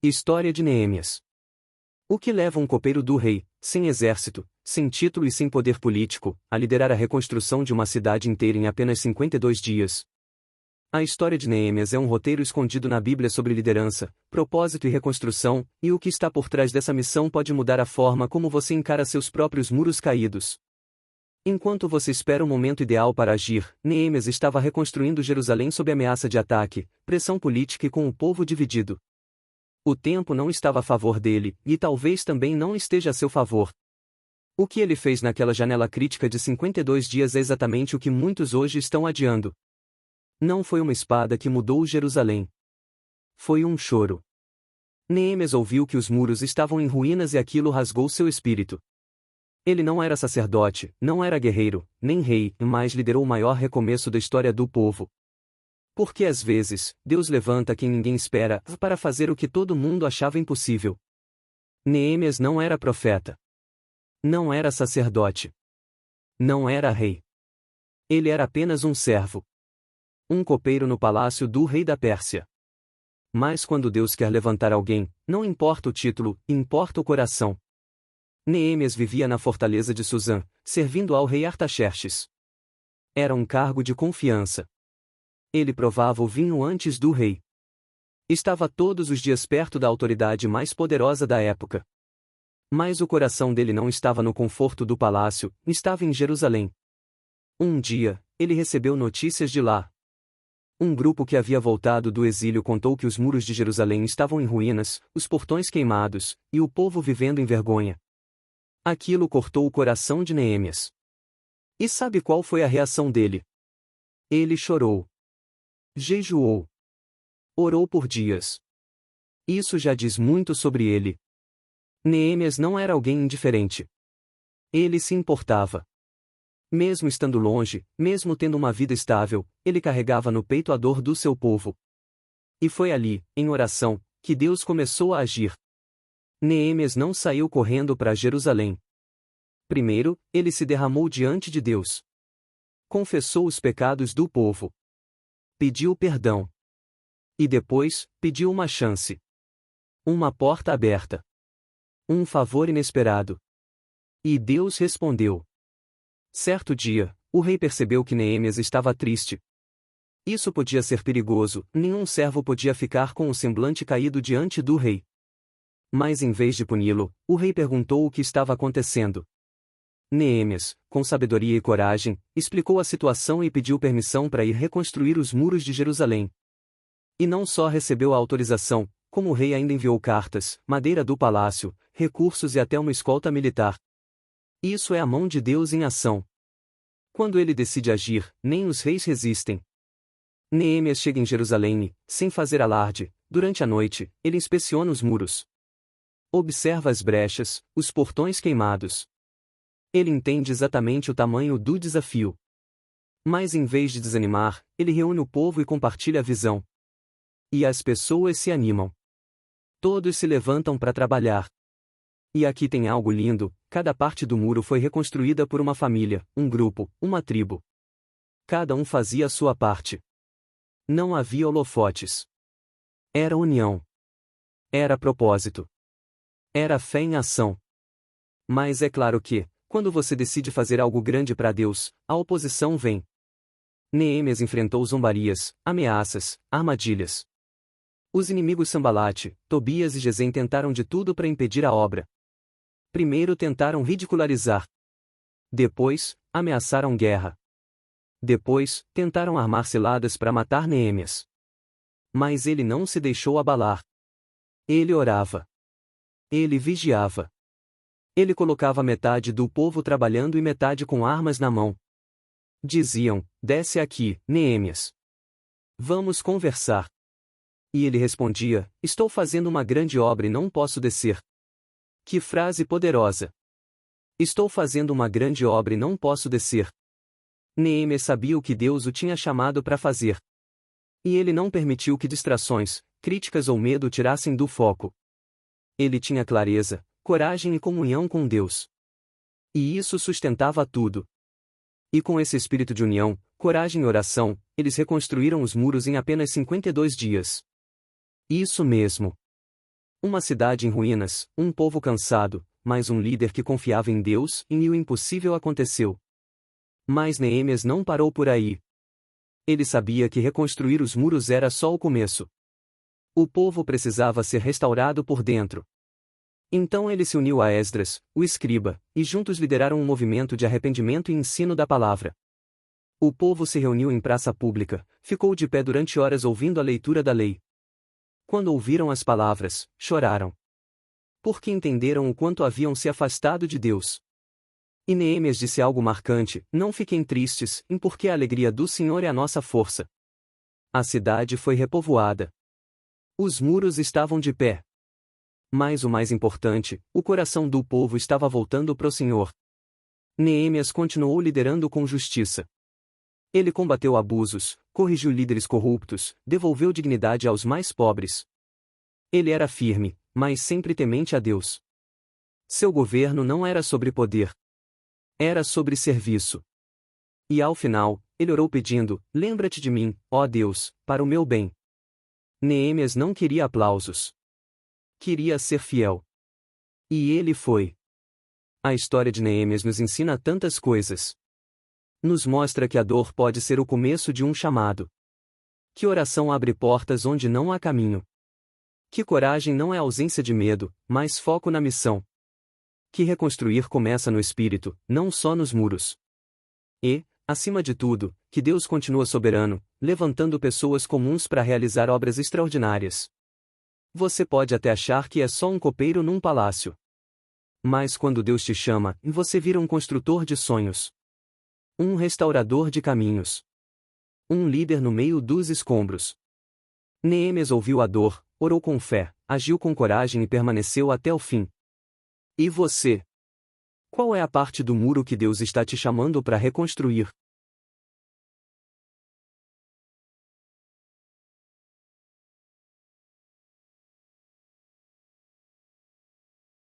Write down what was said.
História de Neemias. O que leva um copeiro do rei, sem exército, sem título e sem poder político, a liderar a reconstrução de uma cidade inteira em apenas 52 dias? A história de Neemias é um roteiro escondido na Bíblia sobre liderança, propósito e reconstrução, e o que está por trás dessa missão pode mudar a forma como você encara seus próprios muros caídos. Enquanto você espera o momento ideal para agir, Neemias estava reconstruindo Jerusalém sob ameaça de ataque, pressão política e com o povo dividido. O tempo não estava a favor dele, e talvez também não esteja a seu favor. O que ele fez naquela janela crítica de 52 dias é exatamente o que muitos hoje estão adiando. Não foi uma espada que mudou Jerusalém. Foi um choro. Neemias ouviu que os muros estavam em ruínas e aquilo rasgou seu espírito. Ele não era sacerdote, não era guerreiro, nem rei, mas liderou o maior recomeço da história do povo. Porque às vezes, Deus levanta quem ninguém espera, para fazer o que todo mundo achava impossível. Neemias não era profeta. Não era sacerdote. Não era rei. Ele era apenas um servo. Um copeiro no palácio do rei da Pérsia. Mas quando Deus quer levantar alguém, não importa o título, importa o coração. Neemias vivia na fortaleza de Suzã, servindo ao rei Artaxerxes. Era um cargo de confiança. Ele provava o vinho antes do rei. Estava todos os dias perto da autoridade mais poderosa da época. Mas o coração dele não estava no conforto do palácio, estava em Jerusalém. Um dia, ele recebeu notícias de lá. Um grupo que havia voltado do exílio contou que os muros de Jerusalém estavam em ruínas, os portões queimados, e o povo vivendo em vergonha. Aquilo cortou o coração de Neemias. E sabe qual foi a reação dele? Ele chorou. Jejuou. Orou por dias. Isso já diz muito sobre ele. Neemias não era alguém indiferente. Ele se importava. Mesmo estando longe, mesmo tendo uma vida estável, ele carregava no peito a dor do seu povo. E foi ali, em oração, que Deus começou a agir. Neemias não saiu correndo para Jerusalém. Primeiro, ele se derramou diante de Deus. Confessou os pecados do povo. Pediu perdão. E depois, pediu uma chance. Uma porta aberta. Um favor inesperado. E Deus respondeu. Certo dia, o rei percebeu que Neemias estava triste. Isso podia ser perigoso, nenhum servo podia ficar com o semblante caído diante do rei. Mas em vez de puni-lo, o rei perguntou o que estava acontecendo. Neemias, com sabedoria e coragem, explicou a situação e pediu permissão para ir reconstruir os muros de Jerusalém. E não só recebeu a autorização, como o rei ainda enviou cartas, madeira do palácio, recursos e até uma escolta militar. Isso é a mão de Deus em ação. Quando ele decide agir, nem os reis resistem. Neemias chega em Jerusalém e, sem fazer alarde, durante a noite, ele inspeciona os muros. Observa as brechas, os portões queimados. Ele entende exatamente o tamanho do desafio. Mas em vez de desanimar, ele reúne o povo e compartilha a visão. E as pessoas se animam. Todos se levantam para trabalhar. E aqui tem algo lindo: cada parte do muro foi reconstruída por uma família, um grupo, uma tribo. Cada um fazia a sua parte. Não havia holofotes. Era união. Era propósito. Era fé em ação. Mas é claro que, quando você decide fazer algo grande para Deus, a oposição vem. Neemias enfrentou zombarias, ameaças, armadilhas. Os inimigos Sambalate, Tobias e Gesem tentaram de tudo para impedir a obra. Primeiro tentaram ridicularizar. Depois, ameaçaram guerra. Depois, tentaram armar ciladas para matar Neemias. Mas ele não se deixou abalar. Ele orava. Ele vigiava. Ele colocava metade do povo trabalhando e metade com armas na mão. Diziam: desce aqui, Neemias. Vamos conversar. E ele respondia: estou fazendo uma grande obra e não posso descer. Que frase poderosa! Estou fazendo uma grande obra e não posso descer. Neemias sabia o que Deus o tinha chamado para fazer. E ele não permitiu que distrações, críticas ou medo o tirassem do foco. Ele tinha clareza, coragem e comunhão com Deus. E isso sustentava tudo. E com esse espírito de união, coragem e oração, eles reconstruíram os muros em apenas 52 dias. Isso mesmo. Uma cidade em ruínas, um povo cansado, mas um líder que confiava em Deus, e o impossível aconteceu. Mas Neemias não parou por aí. Ele sabia que reconstruir os muros era só o começo. O povo precisava ser restaurado por dentro. Então ele se uniu a Esdras, o escriba, e juntos lideraram um movimento de arrependimento e ensino da palavra. O povo se reuniu em praça pública, ficou de pé durante horas ouvindo a leitura da lei. Quando ouviram as palavras, choraram. Porque entenderam o quanto haviam se afastado de Deus. E Neemias disse algo marcante: não fiquem tristes, porque a alegria do Senhor é a nossa força. A cidade foi repovoada. Os muros estavam de pé. Mas o mais importante, o coração do povo estava voltando para o Senhor. Neemias continuou liderando com justiça. Ele combateu abusos, corrigiu líderes corruptos, devolveu dignidade aos mais pobres. Ele era firme, mas sempre temente a Deus. Seu governo não era sobre poder. Era sobre serviço. E ao final, ele orou pedindo: lembra-te de mim, ó Deus, para o meu bem. Neemias não queria aplausos. Queria ser fiel. E ele foi. A história de Neemias nos ensina tantas coisas. Nos mostra que a dor pode ser o começo de um chamado. Que oração abre portas onde não há caminho. Que coragem não é ausência de medo, mas foco na missão. Que reconstruir começa no espírito, não só nos muros. E, acima de tudo, que Deus continua soberano, levantando pessoas comuns para realizar obras extraordinárias. Você pode até achar que é só um copeiro num palácio. Mas quando Deus te chama, você vira um construtor de sonhos. Um restaurador de caminhos. Um líder no meio dos escombros. Neemias ouviu a dor, orou com fé, agiu com coragem e permaneceu até o fim. E você? Qual é a parte do muro que Deus está te chamando para reconstruir?